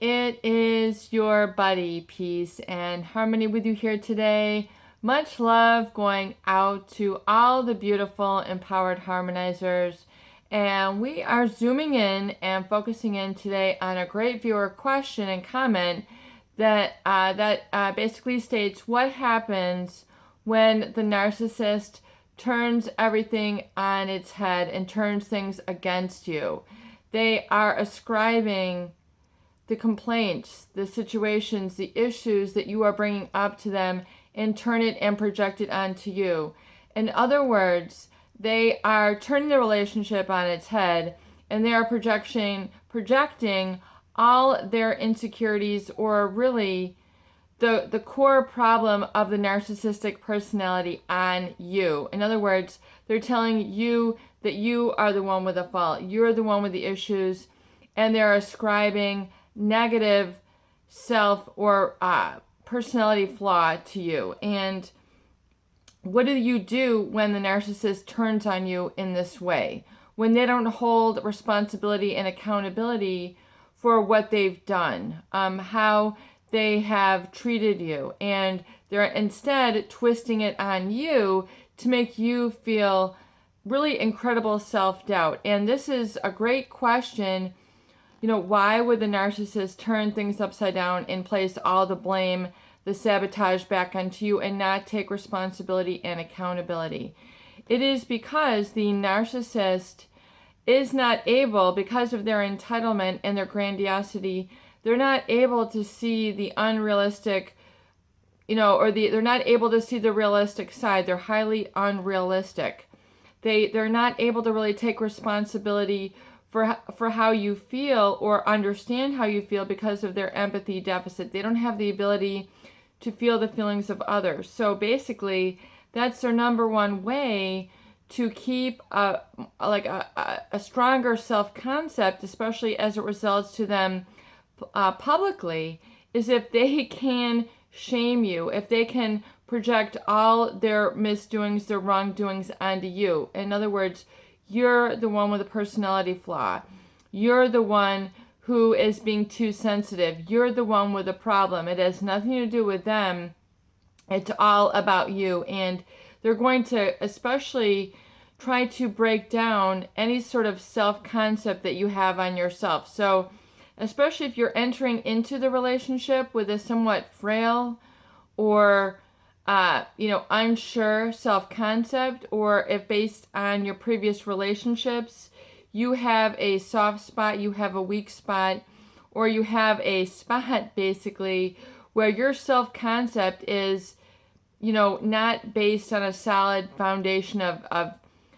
it is your buddy, Peace and Harmony with you here today. Much love going out to all the beautiful, empowered harmonizers. And we are zooming in and focusing in today on a great viewer question and comment that basically states what happens when the narcissist turns everything on its head and turns things against you. They are ascribing the complaints, the situations, the issues that you are bringing up to them and turn it and project it onto you. In other words, they are turning the relationship on its head and they are projecting all their insecurities, or really the core problem of the narcissistic personality, on you. In other words, they're telling you that you are the one with the fault. You're the one with the issues, and they're ascribing negative self or personality flaw to you. And what do you do when the narcissist turns on you in this way? When they don't hold responsibility and accountability for what they've done, how they have treated you, and they're instead twisting it on you to make you feel really incredible self-doubt. And this is a great question. Why would the narcissist turn things upside down and place all the blame, the sabotage back onto you and not take responsibility and accountability? It is because the narcissist is not able, because of their entitlement and their grandiosity, they're not able to see the unrealistic, they're not able to see the realistic side. They're highly unrealistic. They're not able to really take responsibility for how you feel or understand how you feel because of their empathy deficit. They don't have the ability to feel the feelings of others. So basically, that's their number one way to keep a stronger self-concept, especially as it results to them publicly, is if they can shame you, if they can project all their misdoings, their wrongdoings onto you. In other words, you're the one with a personality flaw. You're the one who is being too sensitive. You're the one with a problem. It has nothing to do with them. It's all about you. And they're going to especially try to break down any sort of self-concept that you have on yourself. So especially if you're entering into the relationship with a somewhat frail or unsure self-concept, or if based on your previous relationships, you have a soft spot, you have a weak spot, or you have a spot basically where your self-concept is, not based on a solid foundation of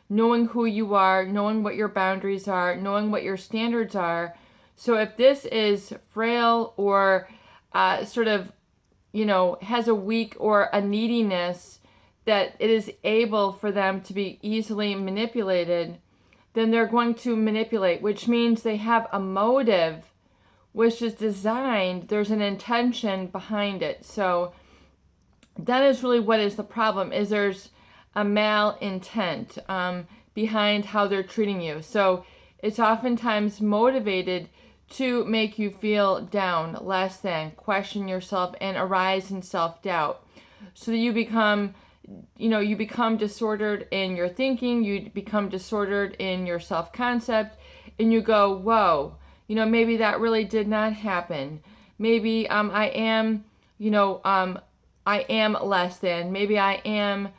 knowing who you are, knowing what your boundaries are, knowing what your standards are. So if this is frail or has a weak or a neediness that it is able for them to be easily manipulated, then they're going to manipulate, which means they have a motive which is designed, there's an intention behind it. So that is really what is the problem, is there's a malintent behind how they're treating you. So it's oftentimes motivated to make you feel down, less than, question yourself, and arise in self-doubt. So that you become disordered in your thinking, you become disordered in your self-concept, and you go, whoa, maybe that really did not happen. Maybe I am less than. Maybe I am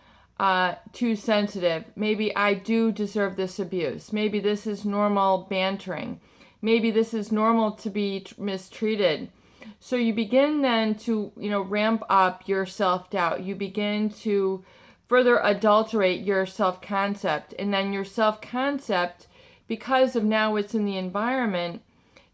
too sensitive. Maybe I do deserve this abuse. Maybe this is normal bantering. Maybe this is normal to be mistreated. So you begin then to, ramp up your self-doubt. You begin to further adulterate your self-concept. And then your self-concept, because of now what's in the environment,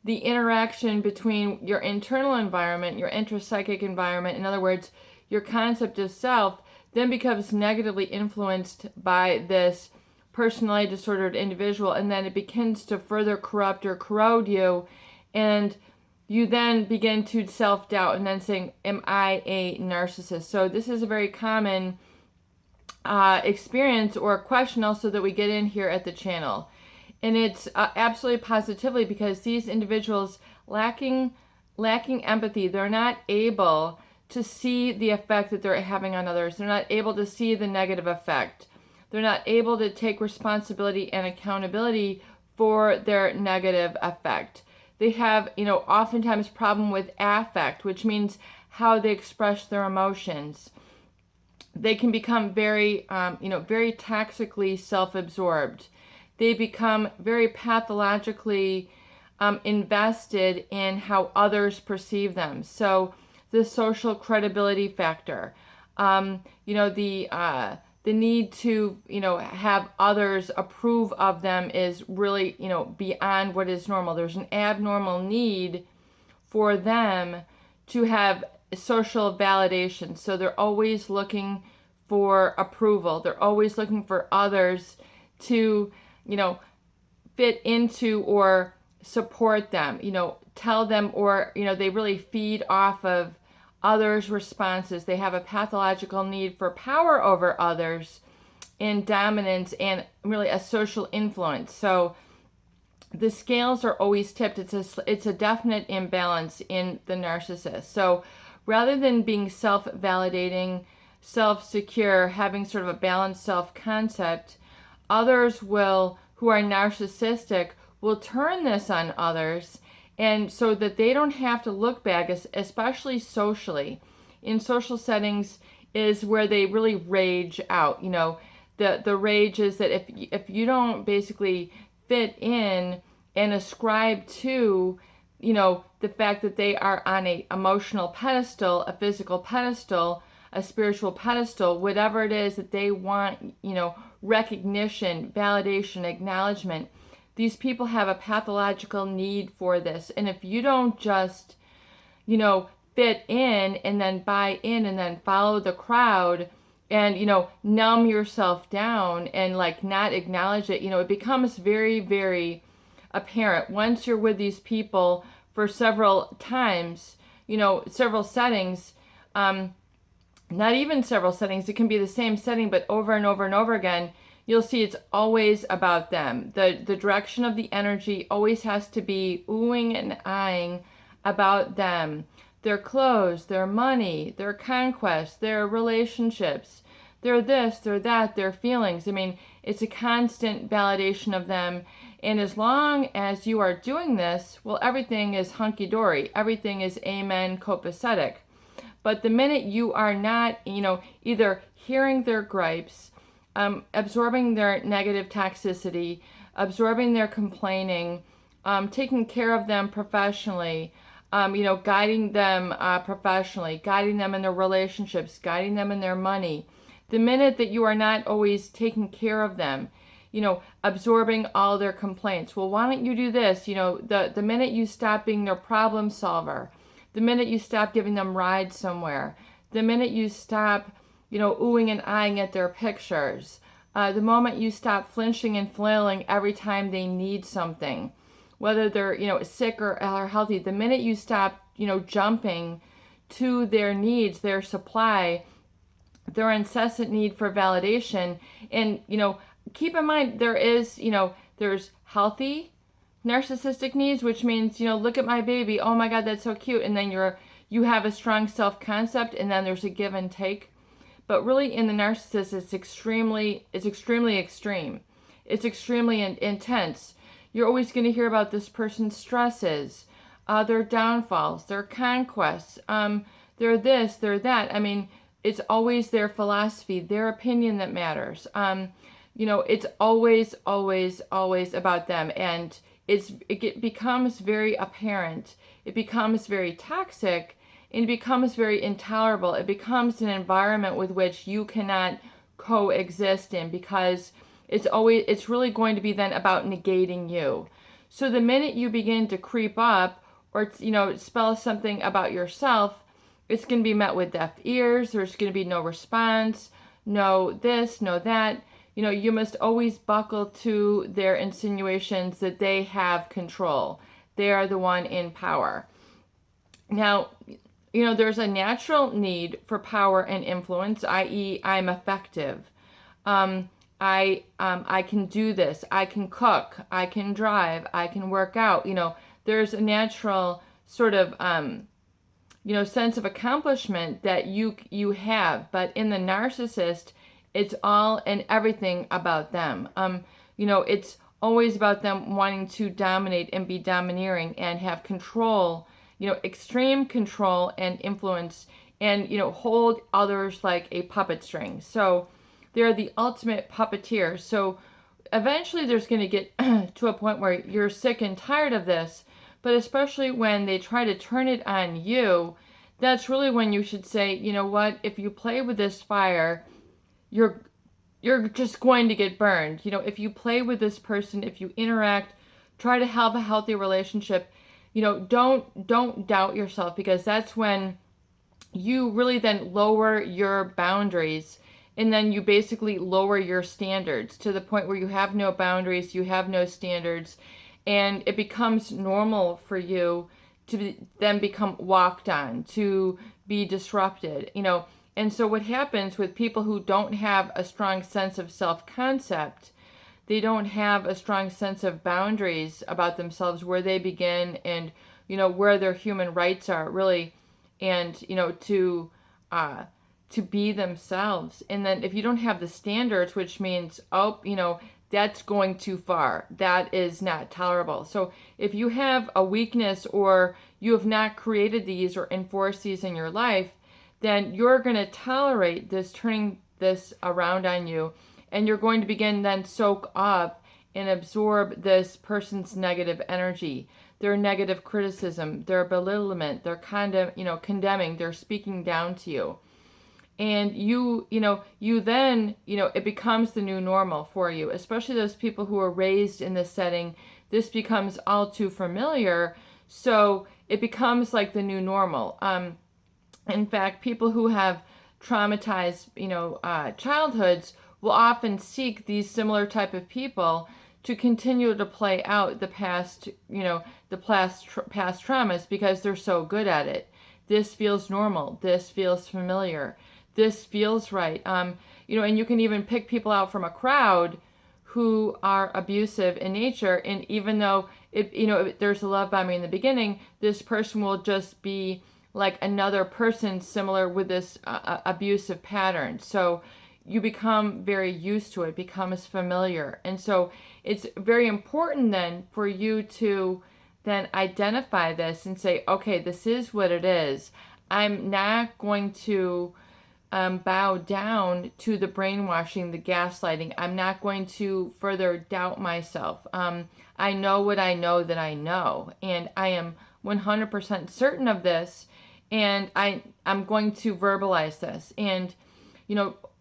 the interaction between your internal environment, your intrapsychic environment, in other words, your concept of self, then becomes negatively influenced by this personality disordered individual, and then it begins to further corrupt or corrode you, and you then begin to self-doubt and then saying, am I a narcissist? So this is a very common experience or question also that we get in here at the channel. And it's absolutely positively because these individuals lacking lacking empathy. They're not able to see the effect that they're having on others. They're not able to see the negative effect. They're not able to take responsibility and accountability for their negative effect. They have, oftentimes problem with affect, which means how they express their emotions. They can become very, very toxically self-absorbed. They become very pathologically invested in how others perceive them. So the social credibility factor, the need to, have others approve of them is really, beyond what is normal. There's an abnormal need for them to have social validation. So they're always looking for approval. They're always looking for others to, fit into or support them, tell them, or, they really feed off of others' responses. They have a pathological need for power over others and dominance and really a social influence. So the scales are always tipped. It's a definite imbalance in the narcissist. So rather than being self-validating, self-secure, having sort of a balanced self-concept, others who are narcissistic will turn this on others, and so that they don't have to look back, especially socially. In social settings is where they really rage out. The rage is that if you don't basically fit in and ascribe to, the fact that they are on a emotional pedestal, a physical pedestal, a spiritual pedestal, whatever it is that they want, recognition, validation, acknowledgement. These people have a pathological need for this. And if you don't just, fit in and then buy in and then follow the crowd and, numb yourself down and not acknowledge it, it becomes very, very apparent once you're with these people for several times, several settings, not even several settings. It can be the same setting, but over and over and over again, you'll see it's always about them. The direction of the energy always has to be oohing and eyeing about them. Their clothes, their money, their conquests, their relationships, their this, their that, their feelings. I mean, it's a constant validation of them. And as long as you are doing this, well, everything is hunky-dory. Everything is amen copacetic. But the minute you are not, either hearing their gripes, absorbing their negative toxicity, absorbing their complaining, taking care of them professionally, guiding them professionally, guiding them in their relationships, guiding them in their money. The minute that you are not always taking care of them, absorbing all their complaints. Well, why don't you do this? The minute you stop being their problem solver, the minute you stop giving them rides somewhere, the minute you stop, oohing and eyeing at their pictures, the moment you stop flinching and flailing every time they need something, whether they're, sick or healthy, the minute you stop, jumping to their needs, their supply, their incessant need for validation. And, keep in mind, there's healthy narcissistic needs, which means, look at my baby. Oh my God, that's so cute. And then you have a strong self-concept, and then there's a give and take. But really in the narcissist, it's extremely extreme. It's extremely intense. You're always going to hear about this person's stresses, their downfalls, their conquests, their this, their that. I mean, it's always their philosophy, their opinion that matters. It's always, always, always about them. And it becomes very apparent. It becomes very toxic, and it becomes very intolerable. It becomes an environment with which you cannot coexist in, because it's really going to be then about negating you. So the minute you begin to creep up or, spell something about yourself, it's going to be met with deaf ears. There's going to be no response, no this, no that. You must always buckle to their insinuations that they have control. They are the one in power. Now, there's a natural need for power and influence, i.e., I'm effective. I can do this. I can cook. I can drive. I can work out. There's a natural sort of sense of accomplishment that you have. But in the narcissist, it's all and everything about them. It's always about them wanting to dominate and be domineering and have control, extreme control and influence, and hold others like a puppet string. So they're the ultimate puppeteer. So eventually there's going to get to a point where you're sick and tired of this, but especially when they try to turn it on you, that's really when you should say, you know what, if you play with this fire, you're just going to get burned. If you play with this person, if you interact, try to have a healthy relationship, don't doubt yourself, because that's when you really then lower your boundaries, and then you basically lower your standards to the point where you have no boundaries, you have no standards, and it becomes normal for you to then become walked on, to be disrupted, And so what happens with people who don't have a strong sense of self-concept, they don't have a strong sense of boundaries about themselves, where they begin and, where their human rights are really, and, to be themselves. And then if you don't have the standards, which means, that's going too far, that is not tolerable. So if you have a weakness, or you have not created these or enforced these in your life, then you're going to tolerate this turning this around on you, and you're going to begin then soak up and absorb this person's negative energy, their negative criticism, their belittlement, their condemning, their speaking down to you. And you then, it becomes the new normal for you, especially those people who are raised in this setting. This becomes all too familiar. So it becomes like the new normal. In fact, people who have traumatized, childhoods will often seek these similar type of people to continue to play out the past, past traumas, because they're so good at it. This feels normal. This feels familiar. This feels right. And you can even pick people out from a crowd who are abusive in nature. And even though there's a love bombing in the beginning, this person will just be like another person similar with this abusive pattern. So you become very used to it, becomes familiar. And so it's very important then for you to then identify this and say, okay, this is what it is. I'm not going to bow down to the brainwashing, the gaslighting. I'm not going to further doubt myself. I know what I know that I know, and I am 100% certain of this, and I'm going to verbalize this. And,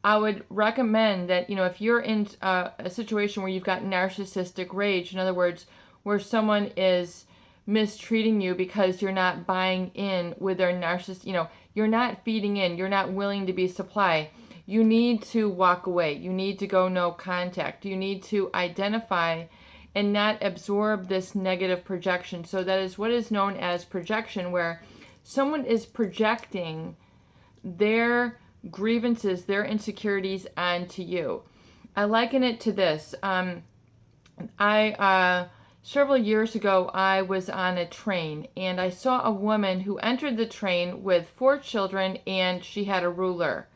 I would recommend that, if you're in a situation where you've got narcissistic rage, in other words, where someone is mistreating you because you're not buying in with their narcissist, you're not feeding in, you're not willing to be supply, you need to walk away. You need to go no contact. You need to identify and not absorb this negative projection. So that is what is known as projection, where someone is projecting their grievances, their insecurities onto you. I liken it to this. Several years ago, I was on a train, and I saw a woman who entered the train with 4 children, and she had a ruler.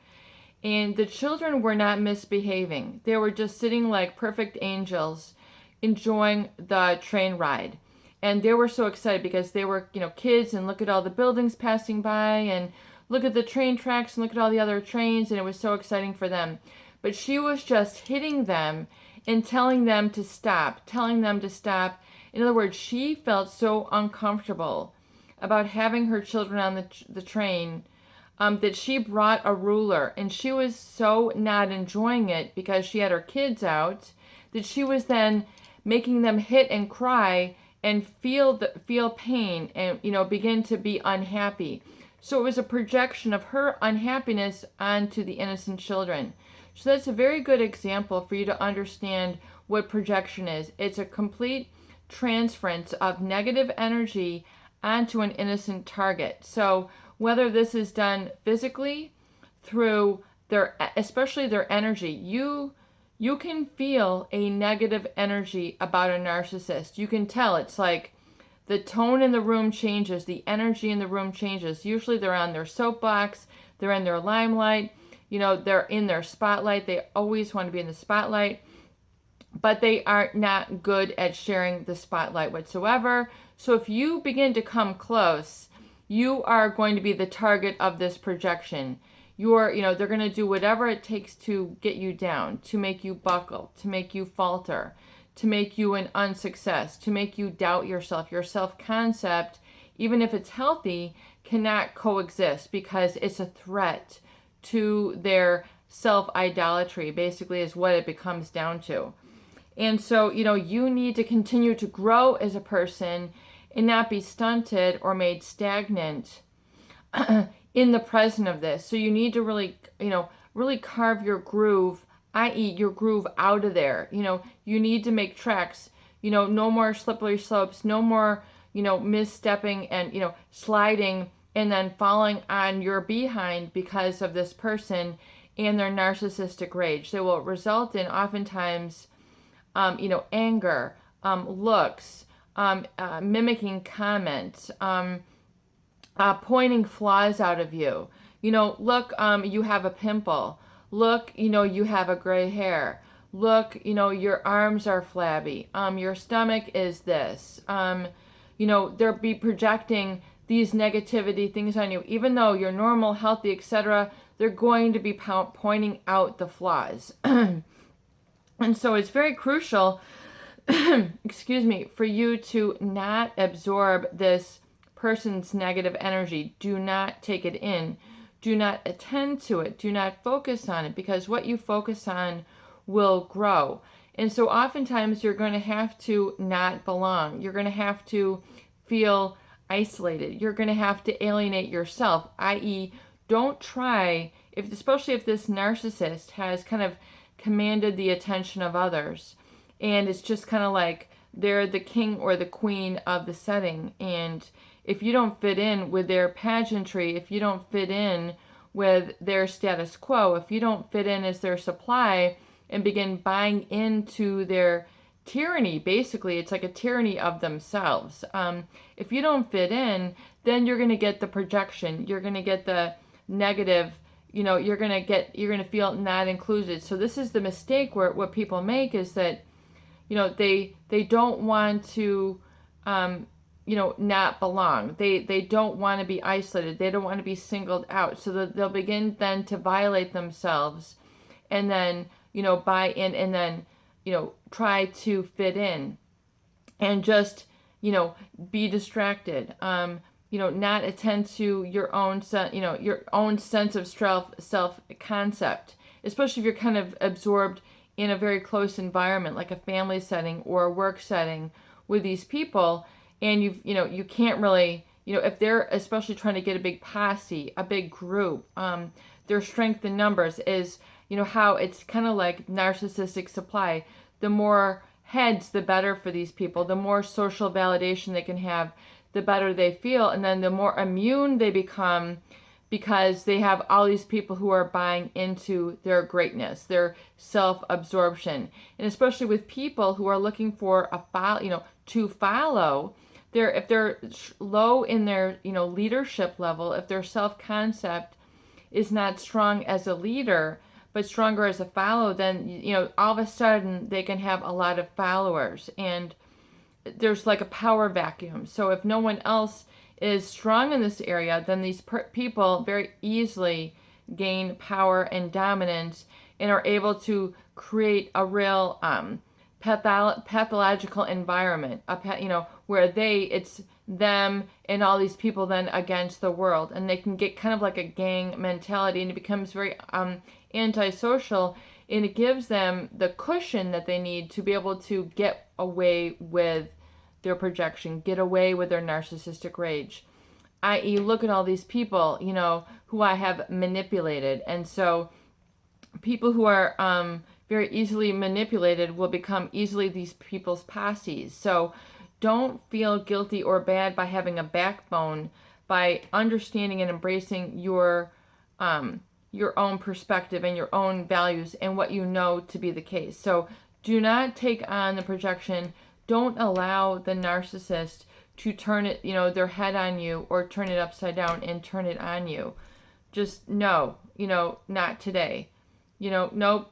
And the children were not misbehaving. They were just sitting like perfect angels, enjoying the train ride. And they were so excited because they were, kids, and look at all the buildings passing by, and look at the train tracks, and look at all the other trains, and it was so exciting for them. But she was just hitting them and telling them to stop. In other words, she felt so uncomfortable about having her children on the train that she brought a ruler, and she was so not enjoying it because she had her kids out, that she was then making them hit and cry and feel pain and begin to be unhappy. So it was a projection of her unhappiness onto the innocent children. So that's a very good example for you to understand what projection is. It's a complete transference of negative energy onto an innocent target. So whether this is done physically, through especially their energy, you can feel a negative energy about a narcissist. You can tell. It's like the tone in the room changes, the energy in the room changes. Usually they're on their soapbox, they're in their limelight, they're in their spotlight. They always want to be in the spotlight, but they are not good at sharing the spotlight whatsoever. So if you begin to come close, you are going to be the target of this projection. They're going to do whatever it takes to get you down, to make you buckle, to make you falter, to make you an unsuccess, to make you doubt yourself. Your self-concept, even if it's healthy, cannot coexist because it's a threat to their self-idolatry, basically, is what it becomes down to. And so, you need to continue to grow as a person and not be stunted or made stagnant in the present of this. So you need to really carve your groove, i.e. your groove out of there. You need to make tracks, no more slippery slopes, no more, misstepping and, sliding and then falling on your behind because of this person and their narcissistic rage. They will result in oftentimes, anger, looks, mimicking comments, pointing flaws out of you. Look, you have a pimple. Look, you have a gray hair. Look, your arms are flabby. Your stomach is this. They'll be projecting these negativity things on you. Even though you're normal, healthy, etc., they're going to be pointing out the flaws. And so it's very crucial, excuse me, for you to not absorb this person's negative energy. Do not take it in. Do not attend to it. Do not focus on it, because what you focus on will grow. And so oftentimes you're going to have to not belong. You're going to have to feel isolated. You're going to have to alienate yourself, i.e. don't try, especially if this narcissist has kind of commanded the attention of others, and it's just kind of like they're the king or the queen of the setting, and if you don't fit in with their pageantry, if you don't fit in with their status quo, if you don't fit in as their supply and begin buying into their tyranny, basically it's like a tyranny of themselves. If you don't fit in, then you're going to get the projection, you're going to get the negative, you're going to feel not included. So this is the mistake where what people make is that, they don't want to, not belong. They don't want to be isolated. They don't want to be singled out. So they'll begin then to violate themselves and then, buy in and then, try to fit in and just, be distracted. Not attend to your own, your own sense of self-concept, especially if you're kind of absorbed in a very close environment, like a family setting or a work setting with these people. And you can't really, if they're especially trying to get a big posse, a big group, their strength in numbers is, how it's kind of like narcissistic supply. The more heads, the better for these people. The more social validation they can have, the better they feel. And then the more immune they become, because they have all these people who are buying into their greatness, their self-absorption. And especially with people who are looking for to follow, if they're low in their, leadership level, if their self-concept is not strong as a leader, but stronger as a follower, then, all of a sudden they can have a lot of followers. And there's like a power vacuum. So if no one else is strong in this area, then these people very easily gain power and dominance and are able to create a real pathological environment, where it's them and all these people then against the world, and they can get kind of like a gang mentality, and it becomes very antisocial, and it gives them the cushion that they need to be able to get away with their projection, get away with their narcissistic rage, i.e. look at all these people, who I have manipulated. And so people who are very easily manipulated will become easily these people's posses. So don't feel guilty or bad by having a backbone, by understanding and embracing your own perspective and your own values and what you know to be the case. So do not take on the projection. Don't allow the narcissist to turn it, their head on you or turn it upside down and turn it on you. Just no, not today. Nope,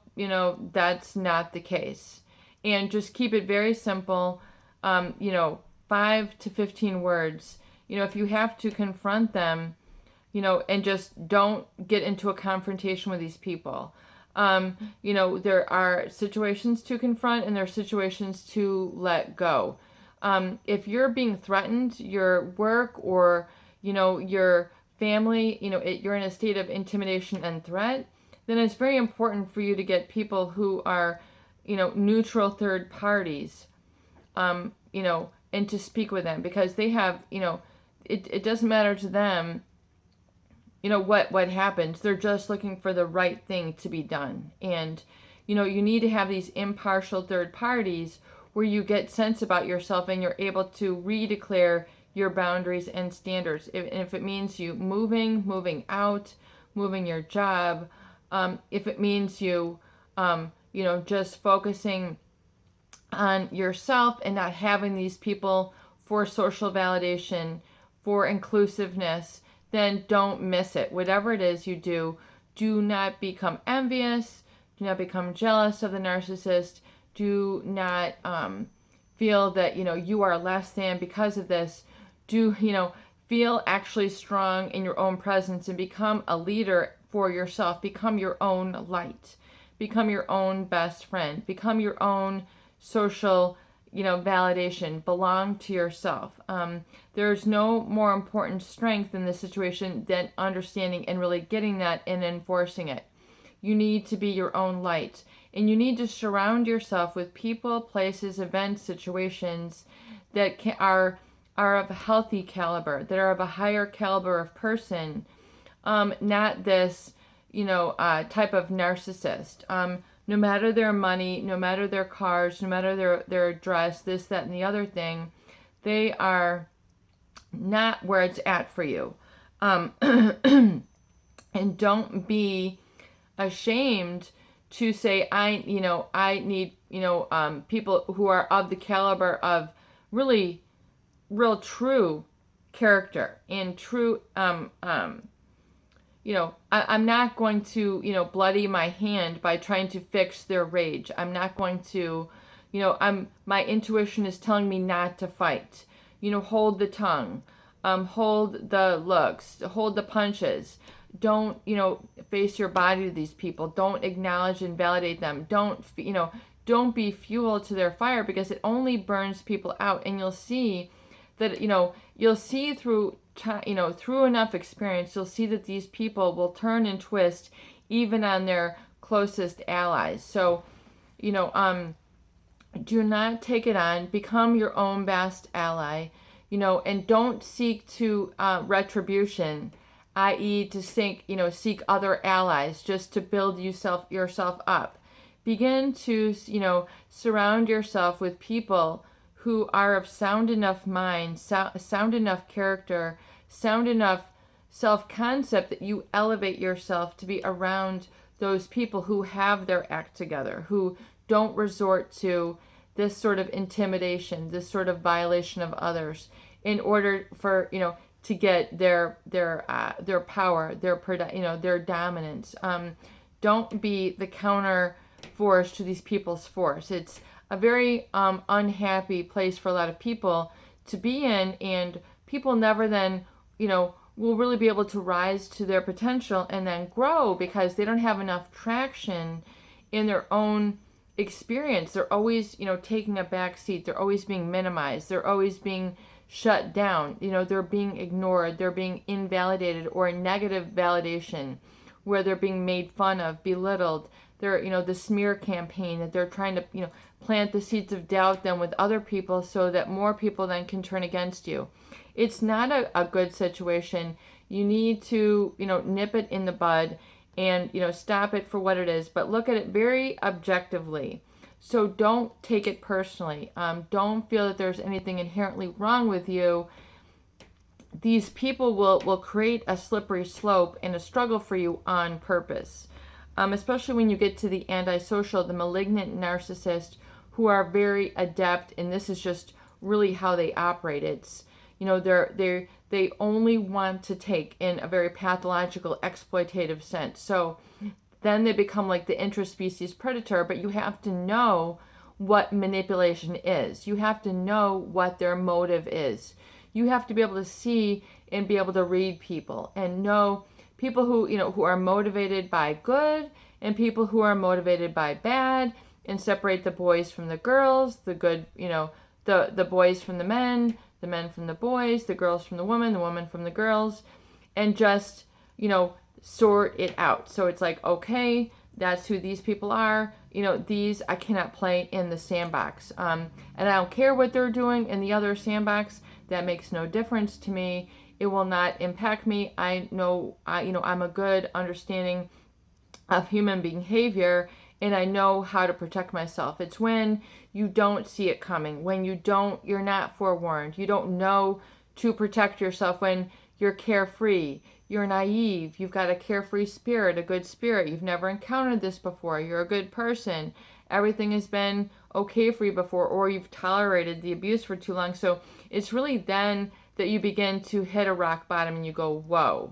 that's not the case. And just keep it very simple, 5 to 15 words. If you have to confront them, and just don't get into a confrontation with these people. There are situations to confront and there are situations to let go. If you're being threatened, your work or, your family, you're in a state of intimidation and threat, then it's very important for you to get people who are, neutral third parties, and to speak with them, because they have, it doesn't matter to them, what happens. They're just looking for the right thing to be done. And, you need to have these impartial third parties where you get sense about yourself and you're able to redeclare your boundaries and standards. If it means you moving out, moving your job, if it means you, just focusing on yourself and not having these people for social validation, for inclusiveness, then don't miss it. Whatever it is you do, do not become envious, do not become jealous of the narcissist, do not feel that, you are less than because of this. Do, feel actually strong in your own presence and become a leader for yourself. Become your own light. Become your own best friend. Become your own social, validation. Belong to yourself. There's no more important strength in this situation than understanding and really getting that and enforcing it. You need to be your own light. And you need to surround yourself with people, places, events, situations that are of a healthy caliber, that are of a higher caliber of person, not this, type of narcissist. No matter their money, no matter their cars, no matter their dress, this, that, and the other thing, they are not where it's at for you. And don't be ashamed to say, I need, people who are of the caliber of really real true character and true, I'm not going to, bloody my hand by trying to fix their rage. I'm not going to, my intuition is telling me not to fight. Hold the tongue, hold the looks, hold the punches. Don't, face your body to these people. Don't acknowledge and validate them. Don't be fuel to their fire, because it only burns people out. And you'll see that, you'll see through enough experience, you'll see that these people will turn and twist even on their closest allies. So, do not take it on. Become your own best ally, and don't seek to retribution, i.e. to seek other allies just to build yourself up. Begin to, surround yourself with people who are of sound enough mind, sound enough character, sound enough self-concept that you elevate yourself to be around those people who have their act together, who don't resort to this sort of intimidation, this sort of violation of others in order for, to get their power, their dominance. Don't be the counter force to these people's force. It's a very unhappy place for a lot of people to be in, and people never then, will really be able to rise to their potential and then grow, because they don't have enough traction in their own experience. They're always, taking a back seat. They're always being minimized. They're always being shut down. They're being ignored. They're being invalidated, or negative validation, where they're being made fun of, belittled. They're, the smear campaign that they're trying to, plant the seeds of doubt then with other people so that more people then can turn against you. It's not a good situation. You need to, nip it in the bud and, stop it for what it is, but look at it very objectively. So don't take it personally. Don't feel that there's anything inherently wrong with you. These people will create a slippery slope and a struggle for you on purpose. Especially when you get to the antisocial, the malignant narcissist, who are very adept, and this is just really how they operate. It's, they only want to take in a very pathological, exploitative sense. So then they become like the interspecies predator, but you have to know what manipulation is. You have to know what their motive is. You have to be able to see and be able to read people and know people who are motivated by good and people who are motivated by bad, and separate the boys from the girls, the good, the boys from the men from the boys, the girls from the women from the girls, and just, sort it out. So it's like, okay, that's who these people are. These I cannot play in the sandbox. And I don't care what they're doing in the other sandbox. That makes no difference to me. It will not impact me. I know, I'm a good understanding of human behavior, and I know how to protect myself. It's when you don't see it coming, when you're not forewarned, you don't know to protect yourself, when you're carefree, you're naive, you've got a carefree spirit, a good spirit, you've never encountered this before, you're a good person, everything has been okay for you before, or you've tolerated the abuse for too long. So it's really then that you begin to hit a rock bottom and you go, whoa,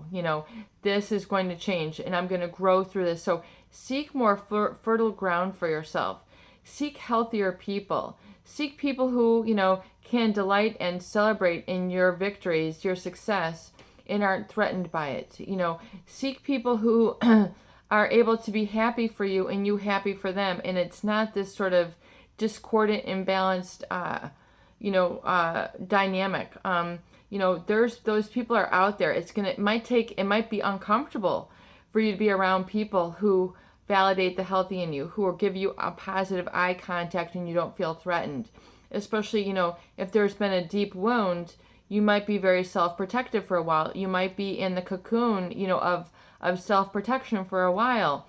this is going to change and I'm going to grow through this. So seek more fertile ground for yourself. Seek healthier people. Seek people who, can delight and celebrate in your victories, your success, and aren't threatened by it. Seek people who are able to be happy for you and you happy for them. And it's not this sort of discordant, imbalanced, dynamic. There's those people are out there. It might be uncomfortable for you to be around people who validate the healthy in you, who will give you a positive eye contact and you don't feel threatened. Especially, if there's been a deep wound, you might be very self-protective for a while. You might be in the cocoon, of self-protection for a while.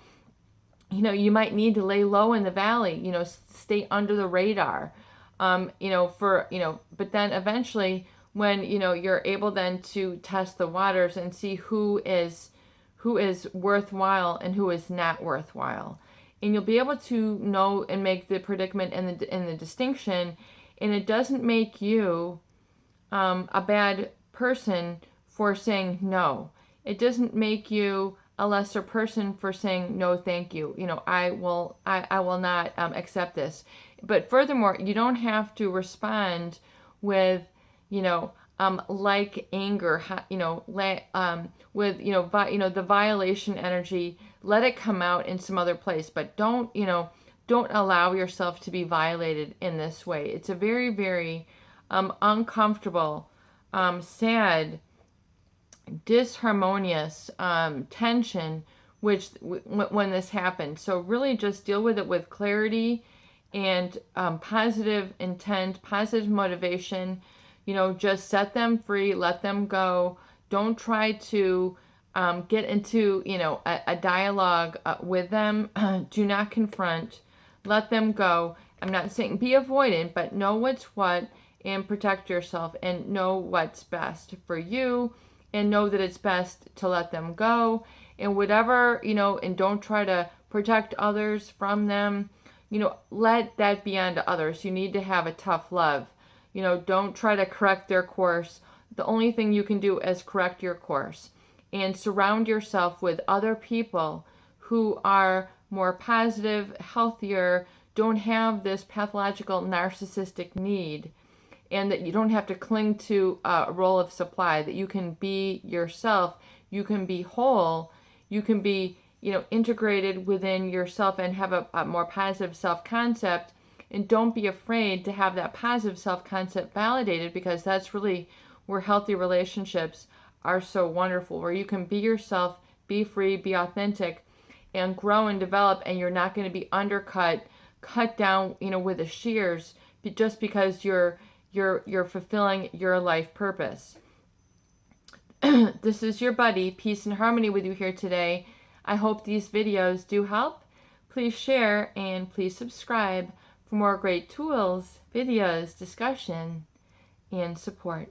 You might need to lay low in the valley, stay under the radar, but then eventually when, you're able then to test the waters and see who is worthwhile and who is not worthwhile. And you'll be able to know and make the predicament and the distinction, and it doesn't make you a bad person for saying no. It doesn't make you a lesser person for saying no, thank you. I will not accept this. But furthermore, you don't have to respond with, like anger, with the violation energy. Let it come out in some other place, but don't allow yourself to be violated in this way. It's a very, very uncomfortable, sad, disharmonious tension when this happens. So really just deal with it with clarity and positive intent, positive motivation. Just set them free, let them go. Don't try to get into a dialogue with them. Do not confront. Let them go. I'm not saying be avoidant, but know what's what and protect yourself and know what's best for you, and know that it's best to let them go. And whatever, and don't try to protect others from them. Let that be on to others. You need to have a tough love. Don't try to correct their course. The only thing you can do is correct your course, and surround yourself with other people who are more positive, healthier, don't have this pathological narcissistic need, and that you don't have to cling to a role of supply, that you can be yourself, you can be whole, you can be, integrated within yourself and have a more positive self-concept. And don't be afraid to have that positive self-concept validated, because that's really where healthy relationships are so wonderful, where you can be yourself, be free, be authentic, and grow and develop, and you're not going to be cut down, with the shears, just because you're fulfilling your life purpose. This is your buddy, Peace and Harmony, with you here today. I hope these videos do help. Please share and please subscribe for more great tools, videos, discussion, and support.